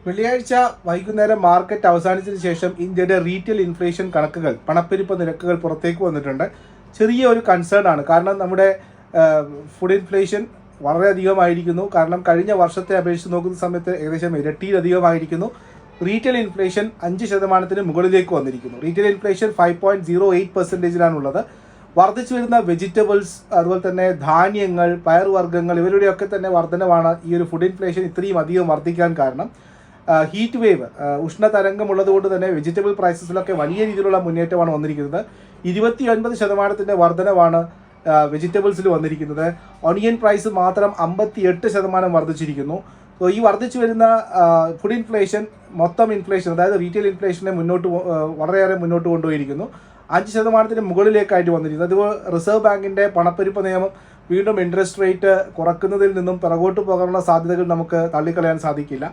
വെള്ളിയാഴ്ച വൈകുന്നേരം മാർക്കറ്റ് അവസാനിച്ചതിന് ശേഷം ഇന്ത്യയുടെ റീറ്റെയിൽ ഇൻഫ്ലേഷൻ കണക്കുകൾ പണപ്പെരുപ്പ നിരക്കുകൾ പുറത്തേക്ക് വന്നിട്ടുണ്ട്. ചെറിയ ഒരു കൺസേൺ ആണ്. കാരണം നമ്മുടെ ഫുഡ് ഇൻഫ്ലേഷൻ വളരെയധികമായിരിക്കുന്നു. കാരണം കഴിഞ്ഞ വർഷത്തെ അപേക്ഷിച്ച് നോക്കുന്ന സമയത്ത് ഏകദേശം ഇരട്ടിയിലധികമായിരിക്കുന്നു. റീറ്റെയിൽ ഇൻഫ്ലേഷൻ 5% മുകളിലേക്ക് വന്നിരിക്കുന്നു. റീറ്റെയിൽ ഇൻഫ്ലേഷൻ 5.08%-ലാണുള്ളത്. വർദ്ധിച്ചു വരുന്ന വെജിറ്റബിൾസ്, അതുപോലെ തന്നെ ധാന്യങ്ങൾ, പയർവർഗ്ഗങ്ങൾ ഇവരുടെയൊക്കെ തന്നെ വർധനവാണ് ഈ ഒരു ഫുഡ് ഇൻഫ്ലേഷൻ ഇത്രയും അധികം വർദ്ധിക്കാൻ കാരണം. ഹീറ്റ് വേവ്, ഉഷ്ണതരംഗമുള്ളതുകൊണ്ട് തന്നെ വെജിറ്റബിൾ പ്രൈസസിലൊക്കെ വലിയ രീതിയിലുള്ള മുന്നേറ്റമാണ് വന്നിരിക്കുന്നത്. 29% വർധനവാണ് വെജിറ്റബിൾസിൽ വന്നിരിക്കുന്നത്. ഒണിയൻ പ്രൈസ് മാത്രം 58% വർദ്ധിച്ചിരിക്കുന്നു. സോ ഈ വർദ്ധിച്ചു വരുന്ന ഫുഡ് ഇൻഫ്ലേഷൻ മൊത്തം ഇൻഫ്ലേഷൻ, അതായത് റീറ്റെയിൽ ഇൻഫ്ലേഷനെ വളരെയേറെ മുന്നോട്ട് കൊണ്ടുപോയിരിക്കുന്നു. 5% മുകളിലേക്കായിട്ട് വന്നിരിക്കുന്നു. അതുപോലെ റിസർവ് ബാങ്കിൻ്റെ പണപ്പെരുപ്പ നിയമം വീണ്ടും ഇൻട്രസ്റ്റ് റേറ്റ് കുറക്കുന്നതിൽ നിന്നും പിറകോട്ട് പോകാനുള്ള സാധ്യതകൾ നമുക്ക് തള്ളിക്കളയാൻ സാധിക്കില്ല.